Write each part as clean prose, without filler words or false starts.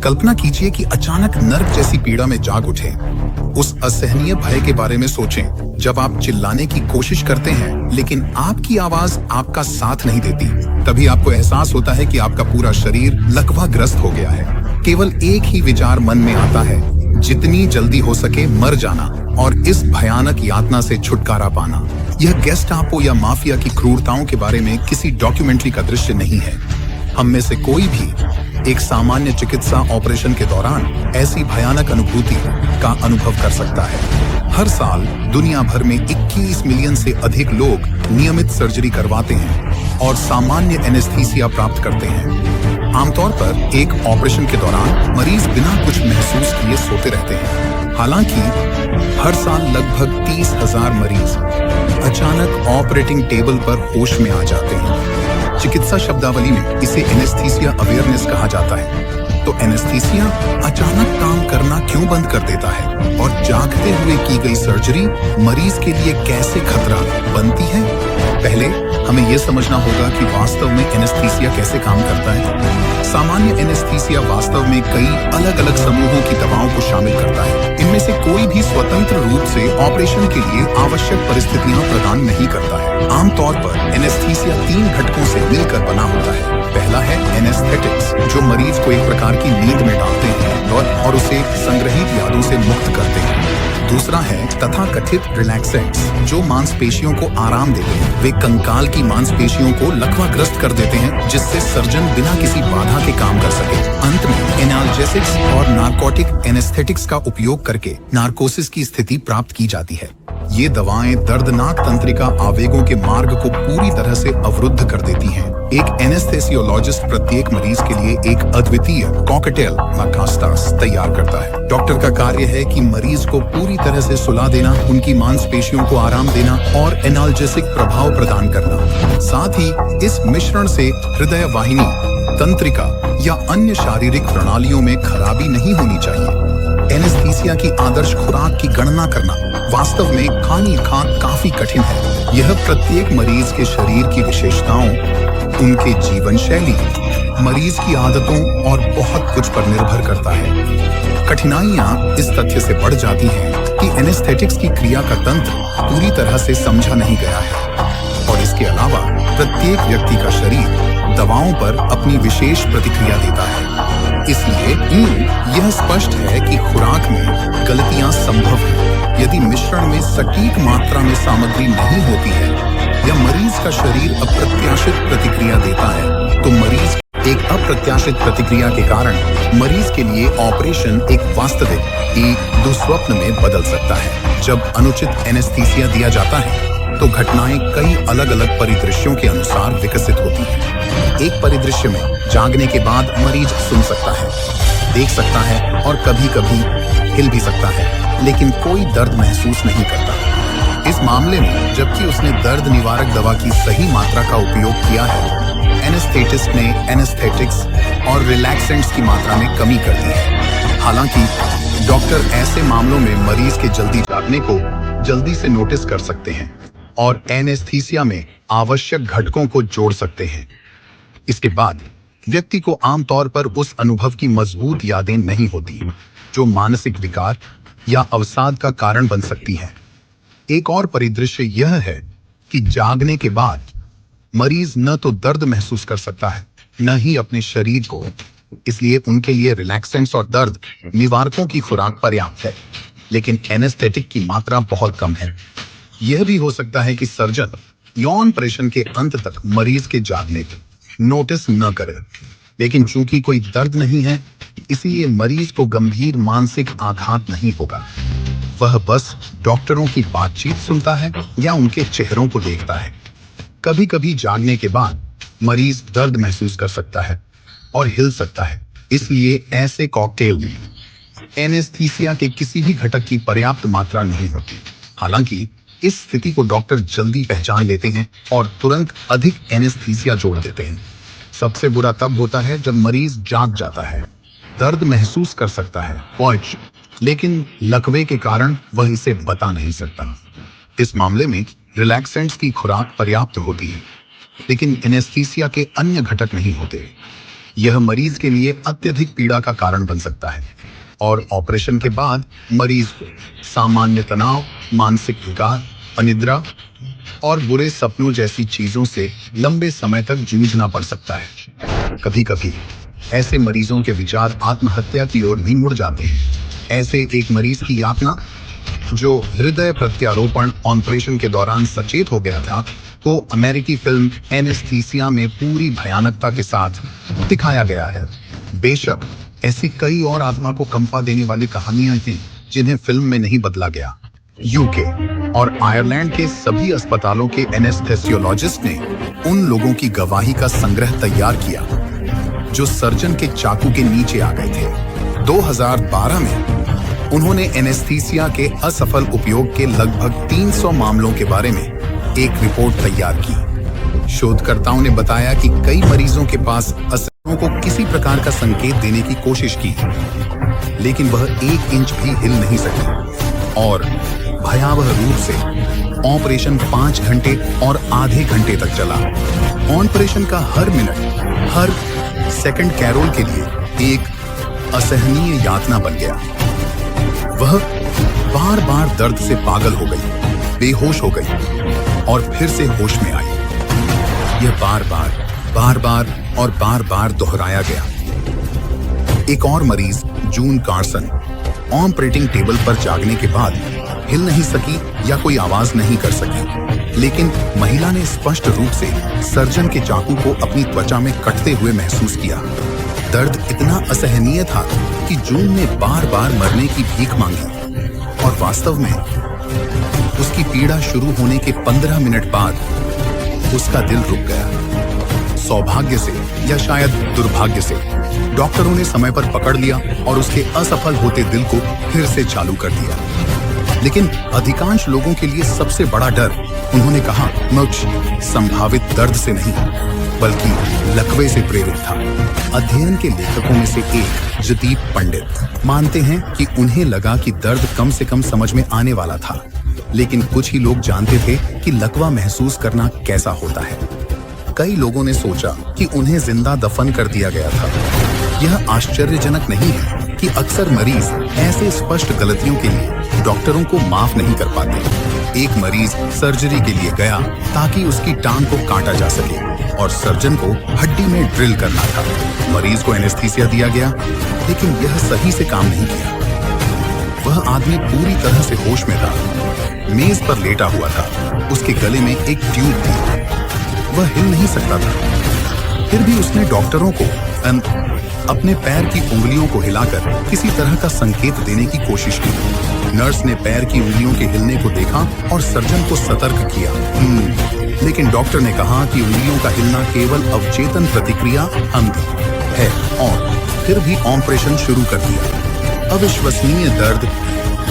कल्पना कीजिए कि अचानक नर्क जैसी पीड़ा में जाग उठे। उस असहनीय भय के बारे में सोचें जब आप चिल्लाने की कोशिश करते हैं लेकिन आपकी आवाज आपका साथ नहीं देती। तभी आपको एहसास होता है कि आपका पूरा शरीर लकवाग्रस्त हो गया है। केवल एक ही विचार मन में आता है, जितनी जल्दी हो सके मर जाना और इस भयानक यातना से छुटकारा पाना। यह गेस्टापो या माफिया की क्रूरताओं के बारे में किसी डॉक्यूमेंट्री का दृश्य नहीं है। हम में से कोई भी एक सामान्य चिकित्सा ऑपरेशन के दौरान ऐसी भयानक अनुभूति का अनुभव कर सकता है। हर साल दुनिया भर में 21 मिलियन से अधिक लोग नियमित सर्जरी करवाते हैं और सामान्य एनेस्थीसिया प्राप्त करते हैं। आमतौर पर एक ऑपरेशन के दौरान मरीज बिना कुछ महसूस किए सोते रहते हैं। हालांकि हर साल लगभग 30,000 मरीज अचानक ऑपरेटिंग टेबल पर होश में आ जाते हैं। चिकित्सा शब्दावली में इसे एनेस्थीसिया अवेयरनेस कहा जाता है। तो एनेस्थीसिया अचानक काम करना क्यों बंद कर देता है और जागते हुए की गई सर्जरी मरीज के लिए कैसे खतरा बनती है? पहले हमें यह समझना होगा कि वास्तव में एनेस्थीसिया कैसे काम करता है। सामान्य एनेस्थीसिया वास्तव में कई अलग अलग समूहों की दवाओं को शामिल करता है। इनमें से कोई भी स्वतंत्र रूप से ऑपरेशन के लिए आवश्यक परिस्थितियां प्रदान नहीं करता है। आमतौर पर एनेस्थीसिया 3 घटकों से मिलकर बना होता है। पहला है एनेस्थेटिक्स, जो मरीज को एक प्रकार की नींद में डालते हैं और उसे संग्रहित यादों से मुक्त करते हैं। दूसरा है तथाकथित रिलैक्सेंट्स, जो मांसपेशियों को आराम देते हैं। वे कंकाल की मांसपेशियों को लकवाग्रस्त कर देते हैं, जिससे सर्जन बिना किसी बाधा के काम कर सके। अंत में एनाल्जेसिक्स और नार्कोटिक एनेस्थेटिक्स का उपयोग करके नार्कोसिस की स्थिति प्राप्त की जाती है। ये दवाएं दर्दनाक तंत्रिका आवेगों के मार्ग को पूरी तरह से अवरुद्ध कर देती हैं। एक एनेस्थेसियोलॉजिस्ट प्रत्येक मरीज के लिए एक अद्वितीय कॉकटेल माकास्टास तैयार करता है। डॉक्टर का कार्य है कि मरीज को पूरी तरह से सुला देना, उनकी मांसपेशियों को आराम देना और एनाल्जेसिक प्रभाव प्रदान करना। साथ ही इस मिश्रण से हृदय वाहिनी, तंत्रिका या अन्य शारीरिक प्रणालियों में खराबी नहीं होनी चाहिए। एनेस्थीसिया की आदर्श खुराक की गणना करना वास्तव में काफी कठिन है। यह प्रत्येक मरीज के शरीर की विशेषताओं, उनके जीवन शैली, मरीज की आदतों और बहुत कुछ पर निर्भर करता है। कठिनाइयां इस तथ्य से बढ़ जाती हैं कि एनेस्थेटिक्स की क्रिया का तंत्र पूरी तरह से समझा नहीं गया है और इसके अलावा प्रत्येक व्यक्ति का शरीर दवाओं पर अपनी विशेष प्रतिक्रिया देता है। इसलिए यह स्पष्ट है कि खुराक में गलतियां संभव हैं। यदि मिश्रण में सटीक मात्रा में सामग्री नहीं होती है या मरीज का शरीर अप्रत्याशित प्रतिक्रिया देता है, तो मरीज एक अप्रत्याशित प्रतिक्रिया के कारण मरीज के लिए ऑपरेशन एक वास्तविक एक दुस्वप्न में बदल सकता है। जब अनुचित एनेस्थीसिया दिया जाता है तो घटनाएं कई अलग अलग परिदृश्यों के अनुसार विकसित होती हैं। एक परिदृश्य में जागने के बाद मरीज सुन सकता है, देख सकता है और कभी-कभी हिल भी सकता है, लेकिन कोई दर्द महसूस नहीं करता। इस मामले में जबकि उसने दर्द निवारक दवा की सही मात्रा का उपयोग किया है, एनेस्थेटिस्ट ने एनेस्थेटिक्स और रिलैक्सेंट्स की मात्रा में कमी कर दी है। हालांकि डॉक्टर ऐसे मामलों में मरीज के जल्दी जागने को जल्दी से नोटिस कर सकते हैं और एनेस्थीसिया में आवश्यक घटकों को जोड़ सकते हैं। इसके बाद व्यक्ति को आमतौर पर उस अनुभव की मजबूत यादें नहीं होती जो मानसिक विकार या अवसाद का कारण बन सकती है। एक और परिदृश्य यह है कि जागने के बाद मरीज न तो दर्द महसूस कर सकता है, न ही अपने शरीर को। इसलिए उनके लिए रिलैक्सेंट्स और दर्द निवारकों की खुराक पर्याप्त है, लेकिन एनेस्थेटिक की मात्रा बहुत कम है। यह भी हो सकता है कि सर्जन यौन ऑपरेशन के अंत तक मरीज के जागने को नोटिस न करे, लेकिन चूंकि कोई दर्द नहीं है, इसलिए मरीज को गंभीर मानसिक आघात नहीं होगा। वह बस डॉक्टरों की बातचीत सुनता है या उनके चेहरों को देखता है। कभी कभी जागने के बाद मरीज दर्द महसूस कर सकता है और हिल सकता है। इसलिए ऐसे कॉकटेल में एनेस्थीसिया के किसी भी घटक की पर्याप्त मात्रा नहीं होती। हालांकि इस स्थिति को डॉक्टर जल्दी पहचान लेते हैं और तुरंत अधिक एनेस्थीसिया जोड़ देते हैं। सबसे बुरा तब होता है जब मरीज जाग जाता है, दर्द महसूस कर सकता है, लेकिन लकवे के कारण वह इसे बता नहीं सकता। इस मामले में रिलैक्सेंट्स की खुराक पर्याप्त होती है, लेकिन एनेस्थीसिया के अन्य घटक नहीं होते। यह मरीज के लिए अत्यधिक पीड़ा का कारण बन सकता है और ऑपरेशन के बाद मरीज को सामान्य तनाव, मानसिक विकार, अनिद्रा और बुरे सपनों जैसी चीजों से लंबे समय तक जूझना पड़ सकता है। कभी कभी ऐसे मरीजों के विचार आत्महत्या की ओर भी मुड़ जाते हैं। ऐसे एक मरीज की यातना जो हृदय प्रत्यारोपण ऑपरेशन के दौरान सचेत हो गया था, को अमेरिकी फिल्म एनेस्थीसिया में पूरी भयानकता के साथ दिखाया गया है। बेशक ऐसी कई और आत्मा को कंपा देने वाली कहानियां थीं जिन्हें फिल्म में नहीं बदला गया। यूके और आयरलैंड के सभी अस्पतालों के एनेस्थेसियोलॉजिस्ट ने उन लोगों की गवाही का संग्रह तैयार किया जो सर्जन के चाकू के नीचे आ गए थे। 2012 में उन्होंने एनेस्थीसिया के असफल उपयोग के लगभग 300 मामलों के बारे में एक रिपोर्ट तैयार की। शोधकर्ताओं ने बताया कि कई मरीजों के पास असरों को किसी प्रकार का संकेत देने की कोशिश की, लेकिन वह 1 इंच भी हिल नहीं सकी और भयावह रूप से ऑपरेशन 5 घंटे और आधे घंटे तक चला। ऑपरेशन का हर मिनट, हर सेकंड कैरोल के लिए एक असहनीय यातना बन गया। वह बार बार दर्द से पागल हो गई, बेहोश हो गई और फिर से होश में आई। यह बार बार और बार बार दोहराया गया। एक और मरीज, जून कार्सन, ऑपरेटिंग टेबल पर जागने के बाद हिल नहीं सकी या कोई आवाज नहीं कर सकी, लेकिन महिला ने स्पष्ट रूप से सर्जन के चाकू को अपनी त्वचा में कटते हुए महसूस किया। दर्द इतना असहनीय था कि जून ने बार बार मरने की भीख मांगी और वास्तव में उसकी पीड़ा शुरू होने के 15 मिनट बाद उसका दिल रुक गया। सौभाग्य से या शायद दुर्भाग्य से डॉक्टरों ने समय पर पकड़ लिया और उसके असफल होते दिल को फिर से चालू कर दिया। लेकिन अधिकांश लोगों के लिए सबसे बड़ा डर, उन्होंने कहा, मोक्ष संभावित दर्द से नहीं बल्कि लकवे से प्रेरित था। अध्ययन के लेखकों में से एक, जदीप पंडित, मानते हैं कि उन्हें लगा कि दर्द कम से कम समझ में आने वाला था, लेकिन कुछ ही लोग जानते थे कि लकवा महसूस करना कैसा होता है। कई लोगों ने सोचा कि उन्हें जिंदा दफन कर दिया गया था। यह आश्चर्यजनक नहीं है कि अक्सर मरीज ऐसे स्पष्ट गलतियों के लिए डॉक्टरों को माफ नहीं कर पाते। एक मरीज सर्जरी के लिए गया ताकि उसकी टांग को काटा जा सके और सर्जन को हड्डी में ड्रिल करना था। मरीज को एनेस्थीसिया दिया गया, लेकिन यह सही से काम नहीं किया। वह आदमी पूरी तरह से होश में था, मेज पर लेटा हुआ था, उसके गले में एक ट्यूब थी, वह हिल नहीं सकता था। फिर भी उसने डॉक्टरों को अपने पैर की उंगलियों को हिलाकर किसी तरह का संकेत देने की कोशिश की। नर्स ने पैर की उंगलियों के हिलने को देखा और सर्जन को सतर्क किया, लेकिन डॉक्टर ने कहा कि उंगलियों का हिलना केवल अवचेतन प्रतिक्रिया है और फिर भी ऑपरेशन शुरू कर दिया। अविश्वसनीय दर्द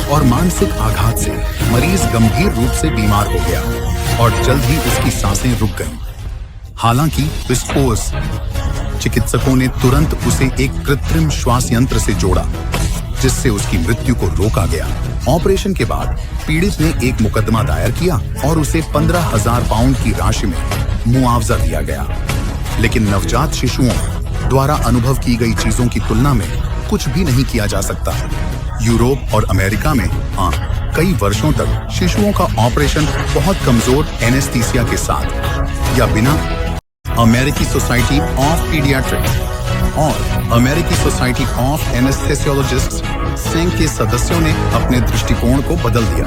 और मानसिक आघात से मरीज गंभीर रूप से बीमार हो गया और जल्द ही उसकी सांसें रुक गईं। हालांकि विस्कोस चिकित्सकों ने तुरंत उसे एक कृत्रिम श्वास यंत्र से जोड़ा, जिससे उसकी मृत्यु को रोका गया। ऑपरेशन के बाद पीड़ित ने एक मुकदमा दायर किया और उसे 15,000 पाउंड की राशि में मुआवजा दिया गया। लेकिन नवजात शिशुओं द्वारा अनुभव की गई चीजों की तुलना में कुछ भी नहीं किया जा सकता। यूरोप और अमेरिका में कई वर्षों तक शिशुओं का ऑपरेशन बहुत कमजोर एनेस्थीसिया के साथ या बिना अमेरिकी सोसाइटी ऑफ पीडियाट्रिक्स और अमेरिकी सोसाइटी ऑफ एनेस्थेसियोलॉजिस्ट्स संघ के सदस्यों ने अपने दृष्टिकोण को बदल दिया।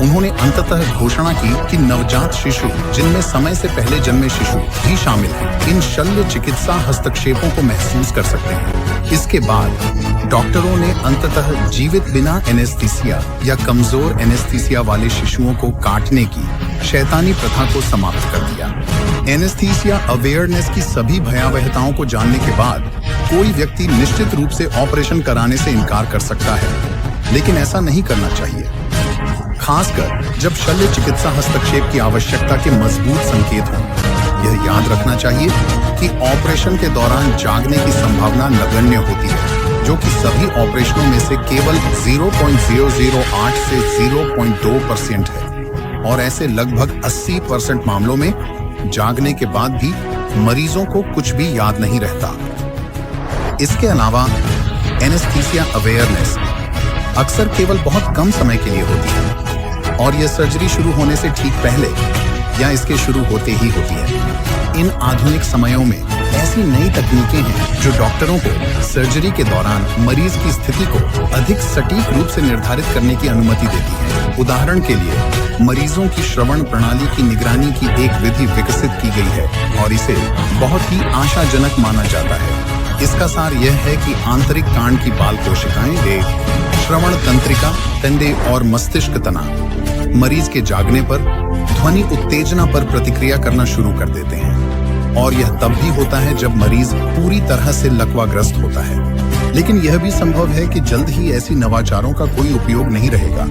उन्होंने अंततः घोषणा की कि नवजात शिशु, जिनमें समय से पहले जन्मे शिशु भी शामिल हैं, इन शल्य चिकित्सा हस्तक्षेपों को महसूस कर सकते हैं। इसके बाद डॉक्टरों ने अंततः जीवित बिना एनेस्थीसिया या कमजोर एनेस्थीसिया वाले शिशुओं को काटने की शैतानी प्रथा को समाप्त कर दिया। एनेस्थीसिया अवेयरनेस की सभी भयावहताओं को जानने के बाद कोई व्यक्ति निश्चित रूप से ऑपरेशन कराने से इनकार कर सकता है, लेकिन ऐसा नहीं करना चाहिए, खासकर जब शल्य चिकित्सा हस्तक्षेप की आवश्यकता के मजबूत संकेत हों। यह याद रखना चाहिए कि ऑपरेशन के दौरान जागने की संभावना नगण्य होती है, जो कि सभी ऑपरेशनों में से केवल 0.008 से 0.2% है, और ऐसे लगभग 80% मामलों में जागने के बाद भी मरीजों को कुछ भी याद नहीं रहता। इसके अलावा एनेस्थीसिया अवेयरनेस अक्सर केवल बहुत कम समय के लिए होती है और यह सर्जरी शुरू होने से ठीक पहले या इसके शुरू होते ही होती है। इन आधुनिक समयों में ऐसी नई तकनीकें हैं जो डॉक्टरों को सर्जरी के दौरान मरीज की स्थिति को अधिक सटीक रूप से निर्धारित करने की अनुमति देती है। उदाहरण के लिए मरीजों की श्रवण प्रणाली की निगरानी की एक विधि विकसित की गई है और इसे बहुत ही आशाजनक माना जाता है। इसका सार यह है कि आंतरिक कांड की बाल कोशिकाएं एक श्रवण तंत्रिका, कंधे और मस्तिष्क तना मरीज के जागने पर ध्वनि उत्तेजना पर प्रतिक्रिया करना शुरू कर देते हैं और यह तब भी होता है जब मरीज पूरी तरह से लकवाग्रस्त होता है। लेकिन यह भी संभव है कि जल्द ही ऐसी नवाचारों का कोई उपयोग नहीं रहेगा।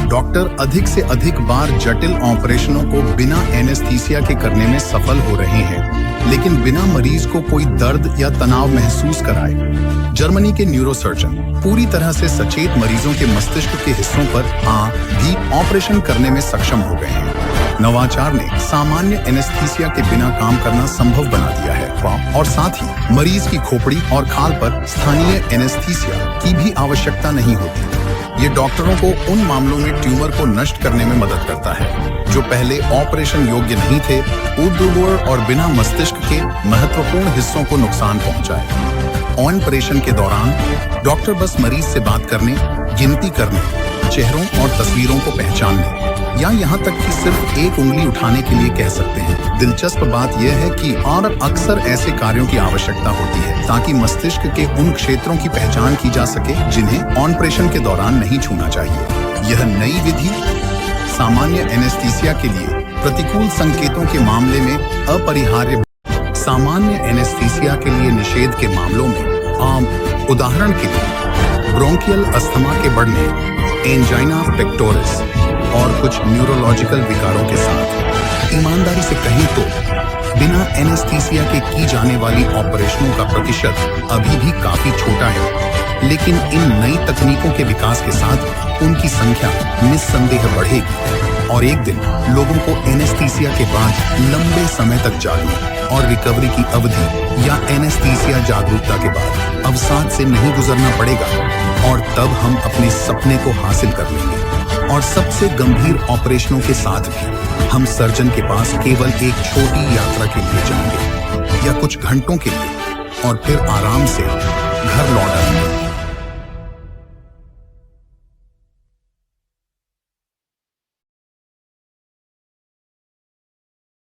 डॉक्टर अधिक से अधिक बार जटिल ऑपरेशनों को बिना एनेस्थीसिया के करने में सफल हो रहे हैं, लेकिन बिना मरीज को कोई दर्द या तनाव महसूस कराए। जर्मनी के न्यूरोसर्जन पूरी तरह से सचेत मरीजों के मस्तिष्क के हिस्सों पर भी ऑपरेशन करने में सक्षम हो गए हैं। नवाचार ने सामान्य एनेस्थीसिया के बिना काम करना संभव बना दिया है और साथ ही मरीज की खोपड़ी और खाल पर स्थानीय एनेस्थीसिया की भी आवश्यकता नहीं होती। ये डॉक्टरों को उन मामलों में ट्यूमर को नष्ट करने में मदद करता है जो पहले ऑपरेशन योग्य नहीं थे, ऊर्ध्वाधर और बिना मस्तिष्क के महत्वपूर्ण हिस्सों को नुकसान पहुंचाए। ऑपरेशन के दौरान डॉक्टर बस मरीज से बात करने, गिनती करने, चेहरों और तस्वीरों को पहचानने या यहाँ तक कि सिर्फ एक उंगली उठाने के लिए कह सकते हैं। दिलचस्प बात यह है कि और अक्सर ऐसे कार्यों की आवश्यकता होती है ताकि मस्तिष्क के उन क्षेत्रों की पहचान की जा सके जिन्हें ऑपरेशन के दौरान नहीं छूना चाहिए। यह नई विधि सामान्य एनेस्थीसिया के लिए प्रतिकूल संकेतों के मामले में अपरिहार्य, सामान्य एनेस्थीसिया के लिए निषेध के मामलों में आम, उदाहरण के लिए ब्रोंकियल अस्थमा के बढ़ने, एंजाइना पेक्टोरिस और कुछ न्यूरोलॉजिकल विकारों के साथ। ईमानदारी से कहें तो बिना एनेस्थीसिया के की जाने वाली ऑपरेशनों का प्रतिशत अभी भी काफी छोटा है, लेकिन इन नई तकनीकों के विकास के साथ उनकी संख्या निस्संदेह बढ़ेगी और एक दिन लोगों को एनेस्थीसिया के बाद लंबे समय तक जागने और रिकवरी की अवधि या एनेस्थीसिया जागरूकता के बाद अवसाद से नहीं गुजरना पड़ेगा और तब हम अपने सपने को हासिल कर लेंगे। और सबसे गंभीर ऑपरेशनों के साथ भी हम सर्जन के पास केवल एक छोटी यात्रा के लिए जाएंगे या कुछ घंटों के लिए और फिर आराम से घर लौट आएंगे।